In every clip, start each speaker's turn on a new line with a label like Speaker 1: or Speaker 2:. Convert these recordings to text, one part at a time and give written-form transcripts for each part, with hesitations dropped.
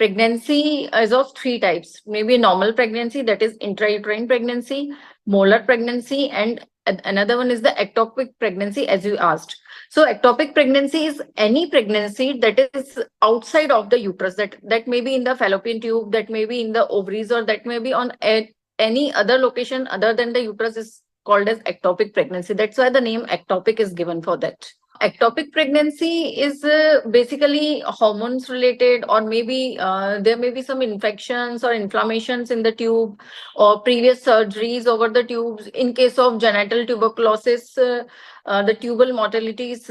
Speaker 1: Pregnancy is of three types. Maybe normal pregnancy, that is intrauterine pregnancy, molar pregnancy, and another one is the ectopic pregnancy, as you asked. So ectopic pregnancy is any pregnancy that is outside of the uterus, that may be in the fallopian tube, that may be in the ovaries, or that may be on any other location other than the uterus, is called as ectopic pregnancy. That's why the name ectopic is given for that. Ectopic pregnancy is basically hormones related, or maybe there may be some infections or inflammations in the tube, or previous surgeries over the tubes. In case of genital tuberculosis, the tubal mortality is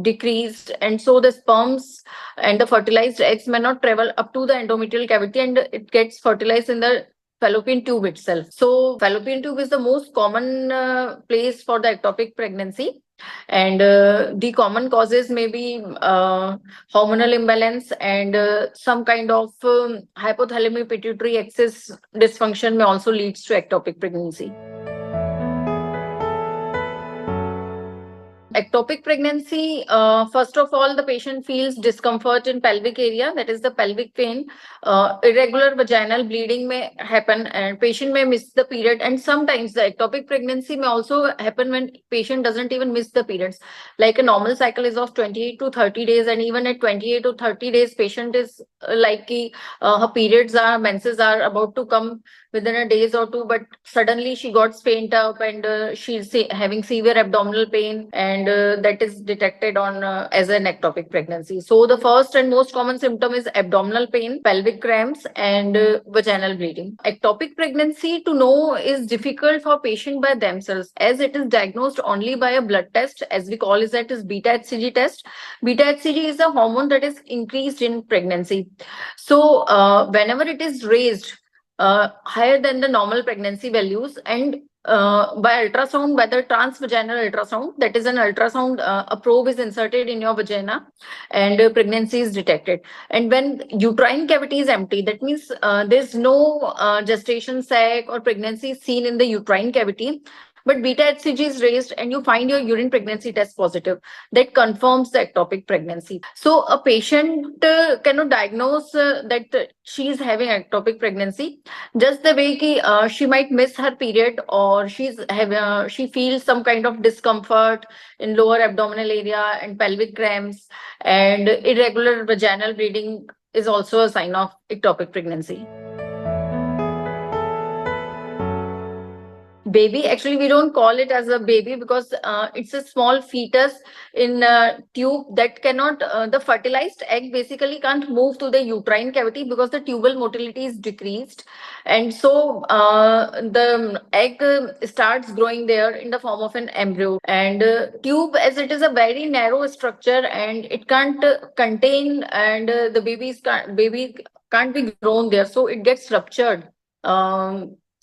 Speaker 1: decreased, and so the sperms and the fertilized eggs may not travel up to the endometrial cavity, and it gets fertilized in the fallopian tube itself. So fallopian tube is the most common place for the ectopic pregnancy. And the common causes may be hormonal imbalance, and some kind of hypothalamic pituitary axis dysfunction may also leads to ectopic pregnancy. Ectopic pregnancy, first of all, the patient feels discomfort in pelvic area, that is the pelvic pain. Irregular vaginal bleeding may happen, and patient may miss the period. And sometimes the ectopic pregnancy may also happen when patient doesn't even miss the periods. Like a normal cycle is of 28 to 30 days, and even at 28 to 30 days, patient is like her periods are, menses are about to come within a days or two, but suddenly she got faint up, and she's having severe abdominal pain, and that is detected on as an ectopic pregnancy. So the first and most common symptom is abdominal pain, pelvic cramps, and vaginal bleeding. Ectopic pregnancy, to know, is difficult for patient by themselves, as it is diagnosed only by a blood test, as we call it, that is beta HCG test. Beta HCG is a hormone that is increased in pregnancy. So whenever it is raised higher than the normal pregnancy values, and by ultrasound, by the transvaginal ultrasound, that is an ultrasound, a probe is inserted in your vagina, and pregnancy is detected. And when uterine cavity is empty, that means there's no gestation sac or pregnancy is seen in the uterine cavity, but beta HCG is raised and you find your urine pregnancy test positive, that confirms the ectopic pregnancy. So a patient cannot diagnose that she is having ectopic pregnancy just the way she might miss her period, or she feels some kind of discomfort in lower abdominal area and pelvic cramps, and irregular vaginal bleeding is also a sign of ectopic pregnancy. Baby, actually we don't call it as a baby because it's a small fetus in a tube that cannot, the fertilized egg basically can't move to the uterine cavity because the tubal motility is decreased, and so the egg starts growing there in the form of an embryo. And tube, as it is a very narrow structure and it can't contain, and the baby can't be grown there, so it gets ruptured.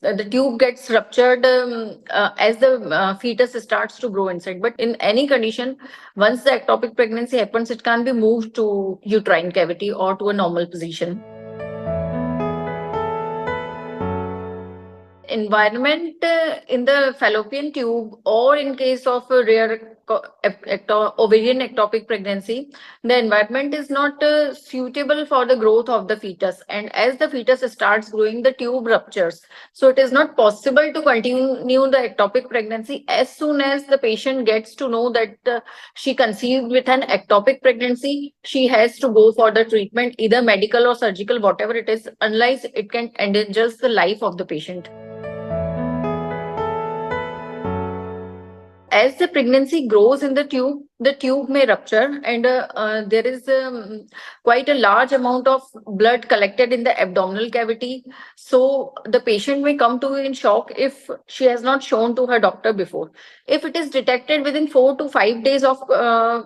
Speaker 1: The tube gets ruptured as the fetus starts to grow inside. But in any condition, once the ectopic pregnancy happens, it can't be moved to uterine cavity or to a normal position. Environment in the fallopian tube, or in case of a rare ovarian ectopic pregnancy, the environment is not suitable for the growth of the fetus, and as the fetus starts growing, the tube ruptures, so it is not possible to continue the ectopic pregnancy. As soon as the patient gets to know that she conceived with an ectopic pregnancy, she has to go for the treatment, either medical or surgical, whatever it is, unless it can endanger the life of the patient. As the pregnancy grows in the tube may rupture, and there is quite a large amount of blood collected in the abdominal cavity. So the patient may come to in shock if she has not shown to her doctor before. If it is detected within 4 to 5 days of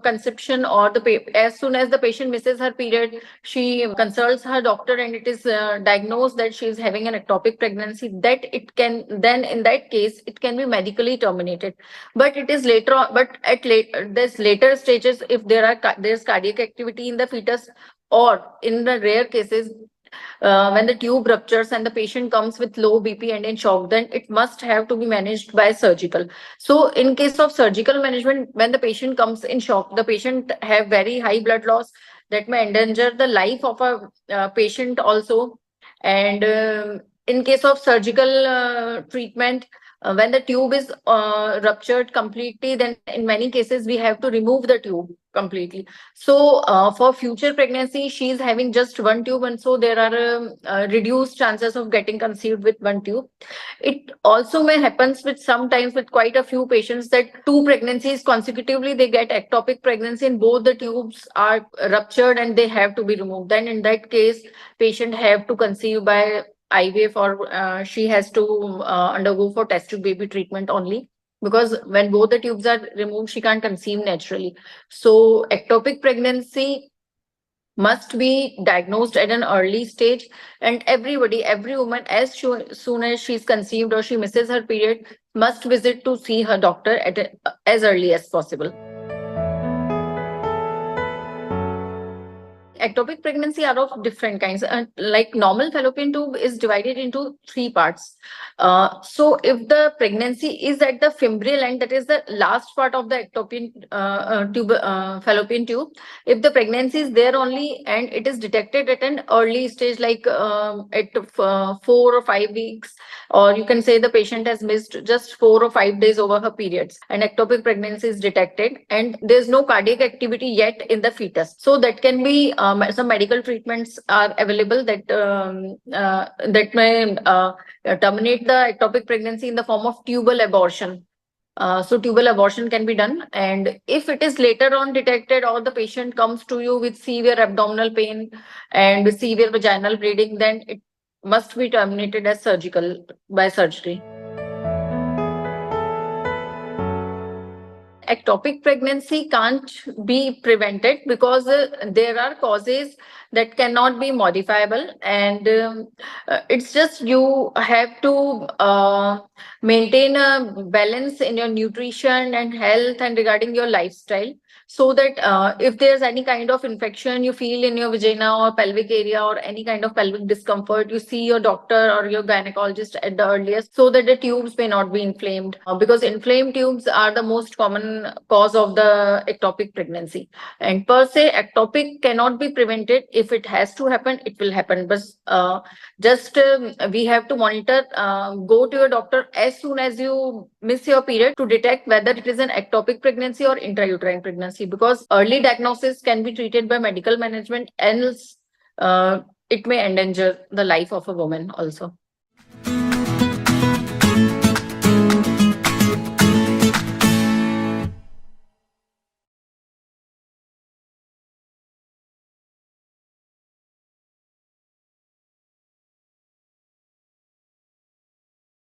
Speaker 1: conception, or as soon as the patient misses her period, she consults her doctor and it is diagnosed that she is having an ectopic pregnancy, that it can, then in that case it can be medically terminated. But it is later on, but at there's later stages, if there's cardiac activity in the fetus, or in the rare cases when the tube ruptures and the patient comes with low BP and in shock, then it must have to be managed by surgical. So in case of surgical management, when the patient comes in shock, the patient have very high blood loss, that may endanger the life of a patient also. And in case of surgical treatment, when the tube is ruptured completely, then in many cases we have to remove the tube completely. So for future pregnancy, she is having just one tube, and so there are reduced chances of getting conceived with one tube. It also may happens with sometimes with quite a few patients that two pregnancies consecutively they get ectopic pregnancy and both the tubes are ruptured and they have to be removed. Then in that case, patient have to conceive by IVF, or she has to undergo for test tube baby treatment only, because when both the tubes are removed, she can't conceive naturally. So ectopic pregnancy must be diagnosed at an early stage, and every woman, as soon as she's conceived or she misses her period, must visit to see her doctor as early as possible. Ectopic pregnancy are of different kinds. Like normal fallopian tube is divided into three parts. So if the pregnancy is at the fimbrial end, that is the last part of the ectopic fallopian tube, if the pregnancy is there only and it is detected at an early stage, like at 4 or 5 weeks, or you can say the patient has missed just 4 or 5 days over her periods, and ectopic pregnancy is detected, and there's no cardiac activity yet in the fetus, so that can be some medical treatments are available that that may terminate the ectopic pregnancy in the form of tubal abortion. So tubal abortion can be done, and if it is later on detected or the patient comes to you with severe abdominal pain and with severe vaginal bleeding, then it must be terminated as by surgery. Ectopic pregnancy can't be prevented because there are causes that cannot be modifiable, and it's just you have to maintain a balance in your nutrition and health and regarding your lifestyle, so that if there's any kind of infection you feel in your vagina or pelvic area or any kind of pelvic discomfort, you see your doctor or your gynecologist at the earliest, so that the tubes may not be inflamed, because inflamed tubes are the most common cause of the ectopic pregnancy. And per se, ectopic cannot be prevented. If it has to happen, it will happen. But just we have to monitor, go to your doctor as soon as you miss your period to detect whether it is an ectopic pregnancy or intrauterine pregnancy, because early diagnosis can be treated by medical management, else it may endanger the life of a woman also.